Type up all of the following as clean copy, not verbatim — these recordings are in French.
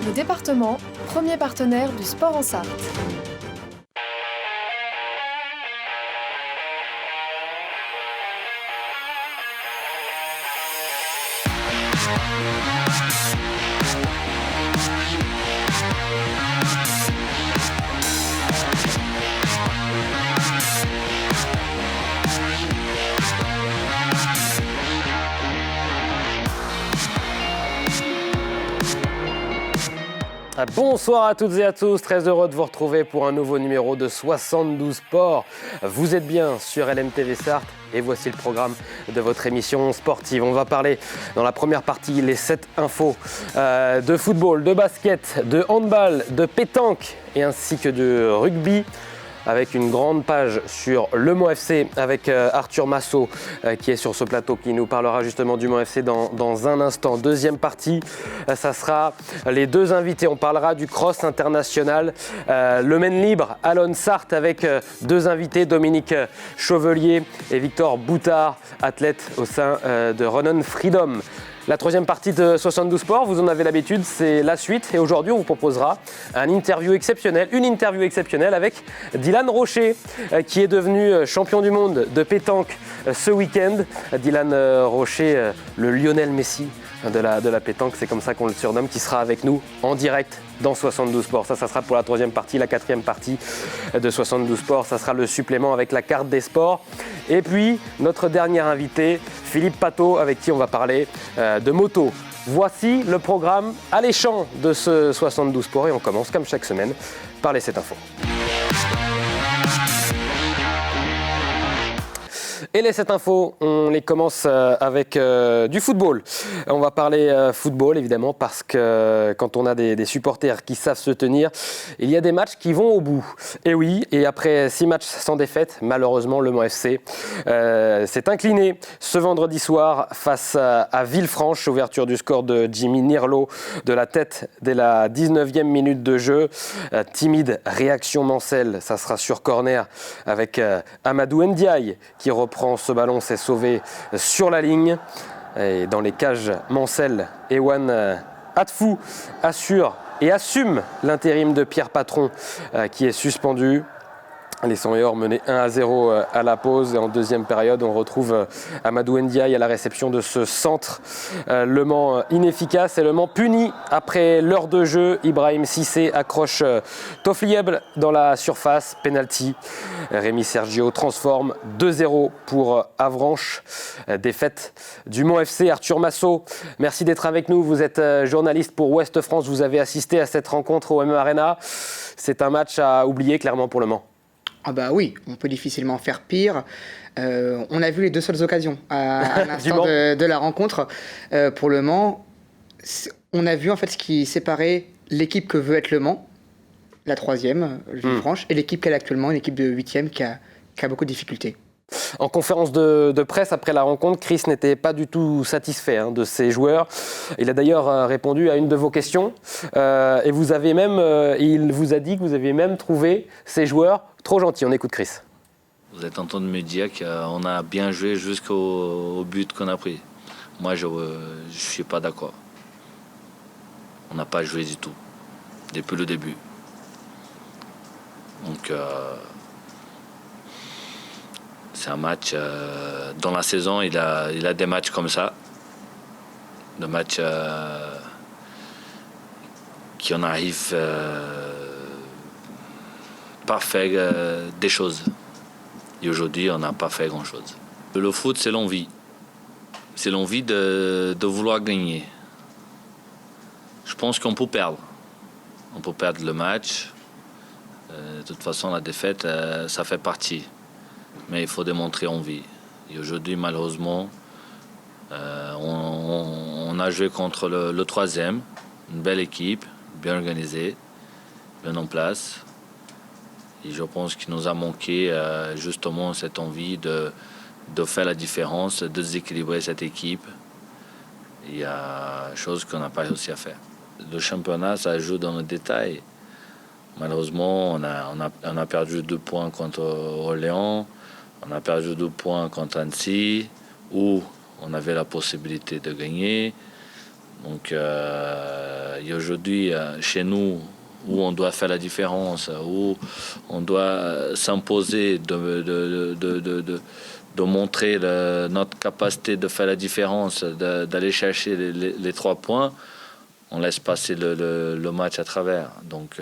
Radio Département, premier partenaire du sport en Sarthe. Bonsoir à toutes et à tous, très heureux de vous retrouver pour un nouveau numéro de 72 Sports. Vous êtes bien sur LMTV Sarthe et voici le programme de votre émission sportive. On va parler dans la première partie les 7 infos de football, de basket, de handball, de pétanque et ainsi que de rugby. Avec une grande page sur le Mont FC avec Arthur Massot qui est sur ce plateau, qui nous parlera justement du Mont FC dans un instant. Deuxième partie, ça sera les deux invités. On parlera du cross international, le main libre, Allon Sarthe avec deux invités, Dominique Chauvelier et Victor Boutard, athlètes au sein de Run On Freedom. La troisième partie de 72 Sports, vous en avez l'habitude, c'est la suite. Et aujourd'hui, on vous proposera une interview exceptionnelle avec Dylan Rocher, qui est devenu champion du monde de pétanque ce week-end. Dylan Rocher, le Lionel Messi de la pétanque, c'est comme ça qu'on le surnomme, qui sera avec nous en direct dans 72 Sports. Ça sera pour la troisième partie. La quatrième partie de 72 Sports, ça sera le supplément avec la carte des sports. Et puis, notre dernier invité, Philippe Pateau, avec qui on va parler de moto. Voici le programme alléchant de ce 72 Sports et on commence comme chaque semaine par les 7 infos. Et les 7 infos, on les commence avec du football. On va parler football évidemment parce que quand on a des supporters qui savent se tenir, il y a des matchs qui vont au bout. Et oui, et après 6 matchs sans défaite, malheureusement le Mont FC s'est incliné ce vendredi soir face à Villefranche. Ouverture du score de Jimmy Nirlo de la tête dès la 19e minute de jeu. Timide réaction Mancel, ça sera sur corner avec Amadou Ndiaye qui reprend ce ballon, s'est sauvé sur la ligne. Et dans les cages, Mancel, Ewan Atfou assure et assume l'intérim de Pierre Patron qui est suspendu. Les Sangeurs menaient 1-0 à la pause et en deuxième période, on retrouve Amadou Ndiaye à la réception de ce centre. Le Mans inefficace et le Mans puni après l'heure de jeu. Ibrahim Cissé accroche Toflieb dans la surface, penalty. Rémi Sergio transforme 2-0 pour Avranches. Défaite du Mont FC. Arthur Massot, merci d'être avec nous. Vous êtes journaliste pour Ouest France. Vous avez assisté à cette rencontre au MM Arena. C'est un match à oublier clairement pour le Mans. Ah bah oui, on peut difficilement faire pire. On a vu les deux seules occasions à l'instant de la rencontre. Pour le Mans, on a vu en fait ce qui séparait l'équipe que veut être le Mans, la troisième, Villefranche, et l'équipe qu'elle est actuellement, une équipe de 8e qui a beaucoup de difficultés. En conférence de presse après la rencontre, Chris n'était pas du tout satisfait de ses joueurs. Il a d'ailleurs répondu à une de vos questions et vous avez même, il vous a dit que vous aviez même trouvé ces joueurs trop gentils. On écoute Chris. Vous êtes en train de me dire qu'on a bien joué jusqu'au but qu'on a pris. Moi, je ne suis pas d'accord. On n'a pas joué du tout, depuis le début. Donc, c'est un match, dans la saison, il a des matchs comme ça. Des matchs qui en arrivent pas fait des choses. Et aujourd'hui, on n'a pas fait grand-chose. Le foot, c'est l'envie. C'est l'envie de vouloir gagner. Je pense qu'on peut perdre. On peut perdre le match. De toute façon, la défaite, ça fait partie. Mais il faut démontrer envie. Et aujourd'hui, malheureusement, on a joué contre le troisième. Une belle équipe, bien organisée, bien en place. Et je pense qu'il nous a manqué justement cette envie de faire la différence, de déséquilibrer cette équipe. Il y a des choses qu'on n'a pas réussi à faire. Le championnat, ça joue dans le détail. Malheureusement, on a perdu 2 points contre Orléans, on a perdu 2 points contre Annecy, où on avait la possibilité de gagner. Donc, il Et aujourd'hui, chez nous, où on doit faire la différence, où on doit s'imposer, de montrer notre capacité de faire la différence, d'aller chercher les 3 points, on laisse passer le match à travers. Donc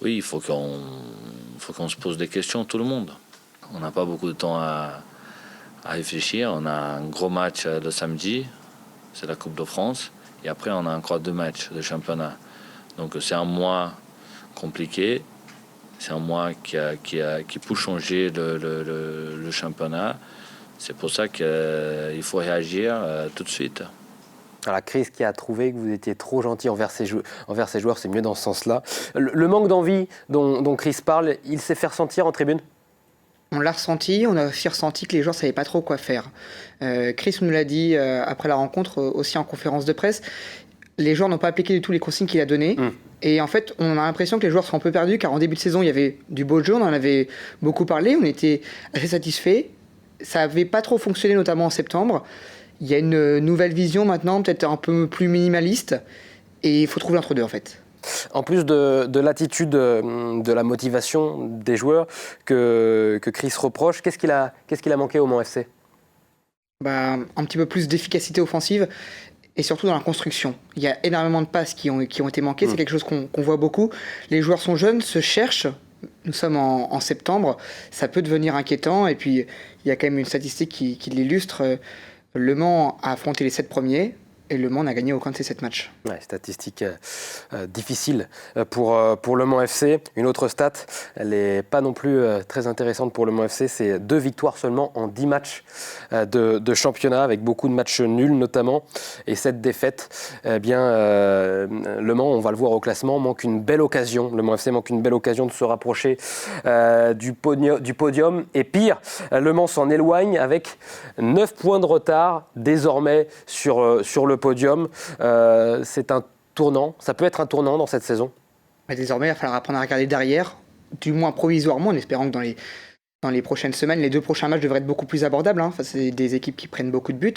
oui, il faut qu'on se pose des questions, tout le monde. On n'a pas beaucoup de temps à réfléchir. On a un gros match le samedi, c'est la Coupe de France. Et après, on a encore 2 matchs de championnat. Donc c'est un mois compliqué. C'est un mois qui peut changer le championnat. C'est pour ça qu'il faut réagir tout de suite. La crise qui a trouvé que vous étiez trop gentil envers ses joueurs, c'est mieux dans ce sens-là. Le manque d'envie dont Chris parle, il s'est fait ressentir en tribune ? On l'a ressenti, on a aussi ressenti que les joueurs ne savaient pas trop quoi faire. Chris nous l'a dit après la rencontre, aussi en conférence de presse. Les joueurs n'ont pas appliqué du tout les consignes qu'il a données. Et en fait, on a l'impression que les joueurs sont un peu perdus, car en début de saison, il y avait du beau jeu, on en avait beaucoup parlé, on était assez satisfaits. Ça n'avait pas trop fonctionné, notamment en septembre. Il y a une nouvelle vision maintenant, peut-être un peu plus minimaliste, et il faut trouver l'entre-deux en fait. En plus de l'attitude, de la motivation des joueurs que Chris reproche, qu'est-ce qu'il a manqué au Mans FC ? Un petit peu plus d'efficacité offensive et surtout dans la construction. Il y a énormément de passes qui ont été manquées, c'est quelque chose qu'on voit beaucoup. Les joueurs sont jeunes, se cherchent. Nous sommes en septembre, ça peut devenir inquiétant. Et puis, il y a quand même une statistique qui l'illustre. Le Mans a affronté les 7 premiers. Et Le Mans n'a gagné aucun de ces 7 matchs. Ouais, statistique difficile pour Le Mans FC. Une autre stat, elle n'est pas non plus très intéressante pour Le Mans FC, c'est 2 victoires seulement en 10 matchs de championnat, avec beaucoup de matchs nuls notamment. Et cette défaite, Le Mans, on va le voir au classement, manque une belle occasion. Le Mans FC manque une belle occasion de se rapprocher du podium. Et pire, Le Mans s'en éloigne avec 9 points de retard désormais sur le podium. C'est un tournant, ça peut être un tournant dans cette saison. Désormais, il va falloir apprendre à regarder derrière, du moins provisoirement, en espérant que dans les prochaines semaines, les 2 prochains matchs devraient être beaucoup plus abordables. Enfin, c'est des équipes qui prennent beaucoup de buts.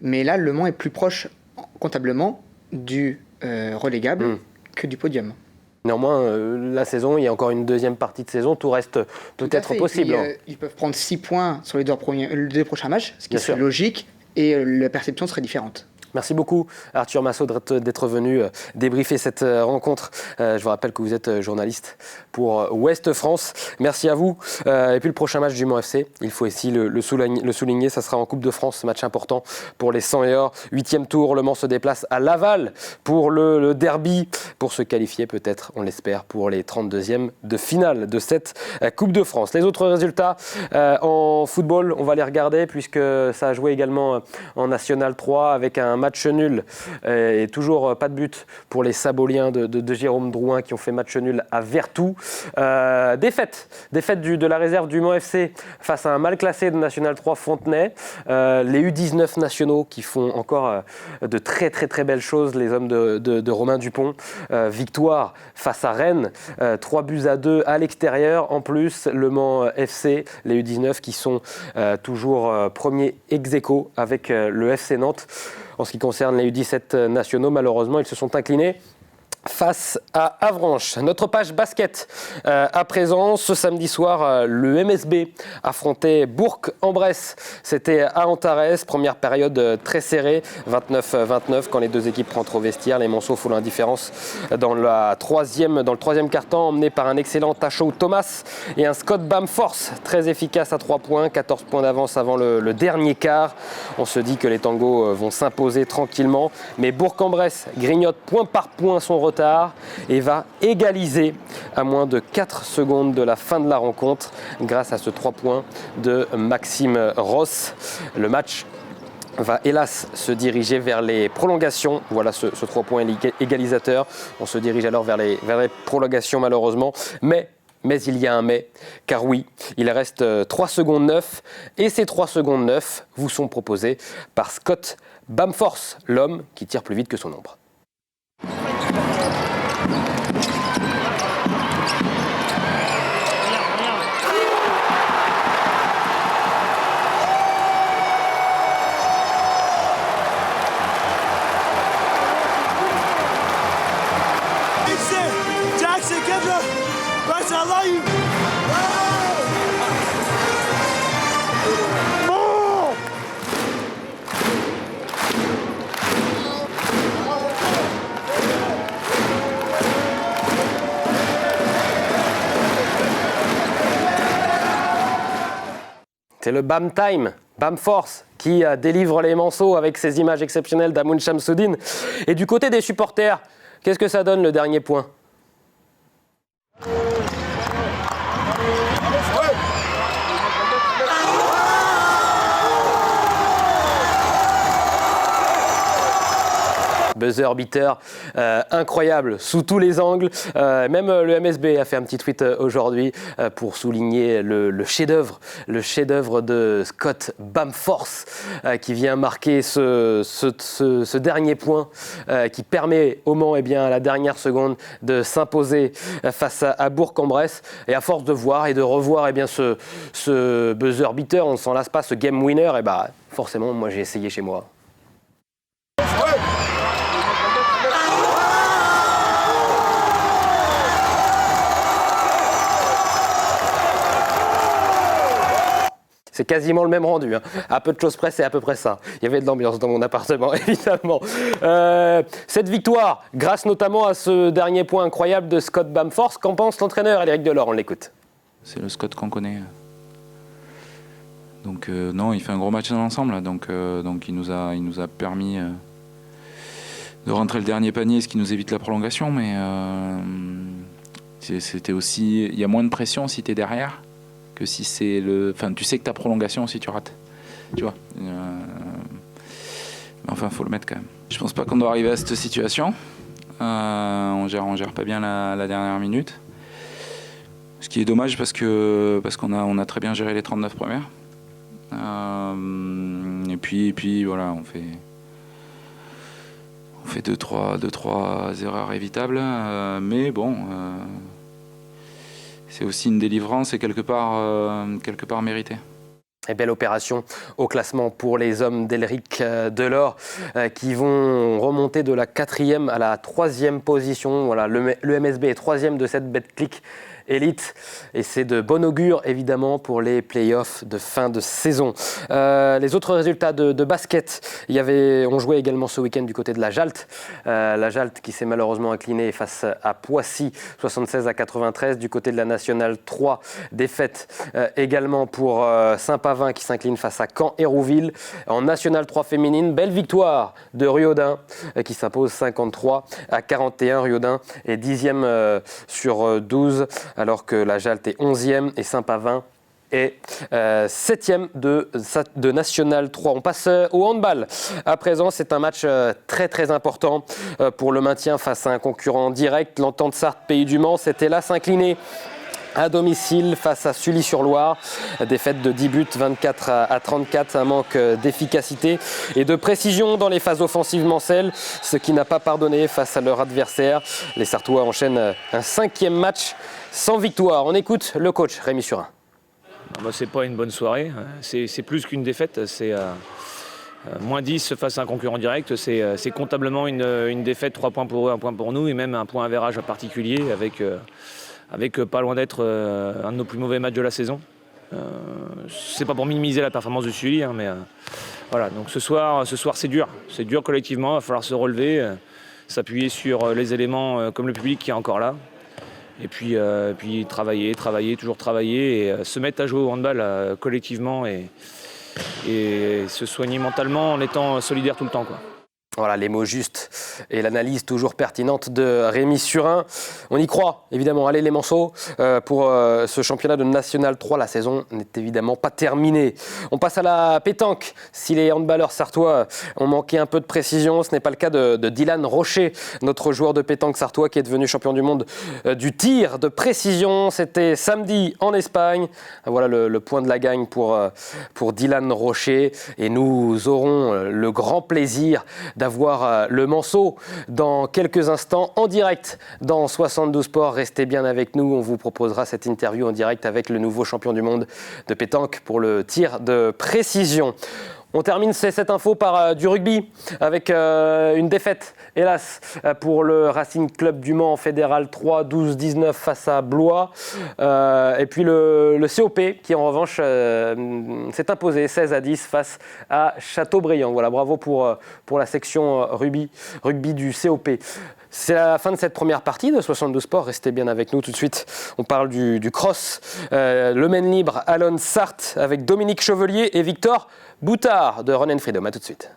Mais là, Le Mans est plus proche, comptablement, du relégable que du podium. Néanmoins, la saison, il y a encore une deuxième partie de saison, tout reste peut-être possible. Puis, ils peuvent prendre 6 points sur les 2 prochains matchs, ce qui Bien serait sûr. Logique, et la perception serait différente. Merci beaucoup Arthur Massot d'être venu débriefer cette rencontre. Je vous rappelle que vous êtes journaliste pour Ouest France. Merci à vous. Et puis le prochain match du Mans FC, il faut aussi le souligner, ça sera en Coupe de France, match important pour les 100 et or. 8e tour, Le Mans se déplace à Laval pour le derby, pour se qualifier peut-être, on l'espère, pour les 32e de finale de cette Coupe de France. Les autres résultats en football, on va les regarder puisque ça a joué également en National 3 avec un match nul et toujours pas de but pour les Saboliens de Jérôme Drouin qui ont fait match nul à Vertou. Défaite de la réserve du Mans FC face à un mal classé de National 3 Fontenay. Les U19 nationaux qui font encore de très très très belles choses, les hommes de Romain Dupont. Victoire face à Rennes, 3-2 à l'extérieur. En plus, Le Mans FC, les U19 qui sont toujours premiers ex-aequo avec le FC Nantes. En ce qui concerne les U17 nationaux, malheureusement, ils se sont inclinés face à Avranches. Notre page basket à présent. Ce samedi soir, le MSB affrontait Bourg-en-Bresse. C'était à Antares. Première période très serrée, 29-29 quand les 2 équipes rentrent au vestiaire. Les Monceaux font l'indifférence dans le troisième quart-temps, emmené par un excellent Tachot Thomas et un Scott Bamforce très efficace à 3 points, 14 points d'avance avant le dernier quart. On se dit que les tangos vont s'imposer tranquillement, mais Bourg-en-Bresse grignote point par point son retard et va égaliser à moins de 4 secondes de la fin de la rencontre grâce à ce 3 points de Maxime Ross. Le match va hélas se diriger vers les prolongations. Voilà ce 3 points égalisateur. On se dirige alors vers les prolongations malheureusement. Mais il y a un mais, car oui, il reste 3 secondes 9 et ces 3 secondes 9 vous sont proposées par Scott Bamforce, l'homme qui tire plus vite que son ombre. C'est le BAM Time, BAM Force, qui délivre les manceaux avec ces images exceptionnelles d'Amoun Chamsoudine. Et du côté des supporters, qu'est-ce que ça donne le dernier point ? Buzzer beater incroyable sous tous les angles. Même le MSB a fait un petit tweet aujourd'hui pour souligner le chef-d'œuvre de Scott Bamforth qui vient marquer ce dernier point qui permet au Mans, à la dernière seconde, de s'imposer face à Bourg-en-Bresse. Et à force de voir et de revoir ce buzzer beater, on ne s'en lasse pas, ce game winner, forcément, moi j'ai essayé chez moi. C'est quasiment le même rendu. À peu de choses près, c'est à peu près ça. Il y avait de l'ambiance dans mon appartement, évidemment. Cette victoire, grâce notamment à ce dernier point incroyable de Scott Bamforth, qu'en pense l'entraîneur Éric Delors? On l'écoute. C'est le Scott qu'on connaît. Donc non, il fait un gros match dans l'ensemble. Donc il nous a permis de rentrer le dernier panier, ce qui nous évite la prolongation. Mais c'était aussi, il y a moins de pression si tu es derrière. Que si c'est tu sais que ta prolongation si tu rates, tu vois. Mais enfin, faut le mettre quand même. Je pense pas qu'on doit arriver à cette situation. On gère pas bien la dernière minute. Ce qui est dommage parce qu'on a très bien géré les 39 premières. Et puis voilà, on fait deux, trois erreurs évitables. Mais bon. C'est aussi une délivrance et quelque part méritée. Et belle opération au classement pour les hommes d'Éric Delors qui vont remonter de la 4e à la 3e position. Voilà, le MSB est 3e de cette Betclic Elite et c'est de bon augure évidemment pour les playoffs de fin de saison. Les autres résultats de basket, on jouait également ce week-end du côté de la Jalt. La Jalt qui s'est malheureusement inclinée face à Poissy 76-93. Du côté de la Nationale 3, défaite également pour Saint-Pavin qui s'incline face à Caen-Hérouville. En Nationale 3 féminine, belle victoire de Riaudin qui s'impose 53-41. Riaudin est 10e sur 12. Alors que la Jalt est 11e et Saint-Pavin est 7e de National 3. On passe au handball. À présent, c'est un match très très important pour le maintien face à un concurrent direct. L'Entente Sarthe Pays du Mans s'était là s'incliner à domicile face à Sully-sur-Loire. Défaite de 10 buts, 24-34, un manque d'efficacité et de précision dans les phases offensives mancelles, ce qui n'a pas pardonné face à leur adversaire. Les Sartois enchaînent un 5e match sans victoire. On écoute le coach Rémi Surin. C'est pas une bonne soirée, c'est plus qu'une défaite, c'est moins 10 face à un concurrent direct, c'est comptablement une défaite, 3 points pour eux, 1 point pour nous et même un point avérage particulier avec pas loin d'être un de nos plus mauvais matchs de la saison. C'est pas pour minimiser la performance du Sully, mais voilà. Donc ce soir c'est dur collectivement, il va falloir se relever, s'appuyer sur les éléments comme le public qui est encore là. Et puis travailler, toujours travailler et se mettre à jouer au handball collectivement et se soigner mentalement en étant solidaire tout le temps, quoi. Voilà les mots justes et l'analyse toujours pertinente de Rémi Surin. On y croit, évidemment. Allez les Manceaux, pour ce championnat de National 3, la saison n'est évidemment pas terminée. On passe à la pétanque. Si les handballeurs sartois ont manqué un peu de précision, ce n'est pas le cas de Dylan Rocher, notre joueur de pétanque sartois qui est devenu champion du monde du tir de précision. C'était samedi en Espagne. Voilà le point de la gagne pour Dylan Rocher. Et nous aurons le grand plaisir d'avoir le Manceau dans quelques instants en direct dans 72 Sports. Restez bien avec nous, on vous proposera cette interview en direct avec le nouveau champion du monde de pétanque pour le tir de précision. On termine cette info par du rugby avec une défaite, hélas, pour le Racing Club du Mans en fédéral 3, 12-19 face à Blois. Et puis le COP qui en revanche s'est imposé 16-10 face à Châteaubriand. Voilà, bravo pour la section rugby du COP. C'est la fin de cette première partie de 72 Sports. Restez bien avec nous tout de suite. On parle du cross. Le main libre, Alon Sarthe avec Dominique Chevelier et Victor Boutard de Run and Freedom. À tout de suite.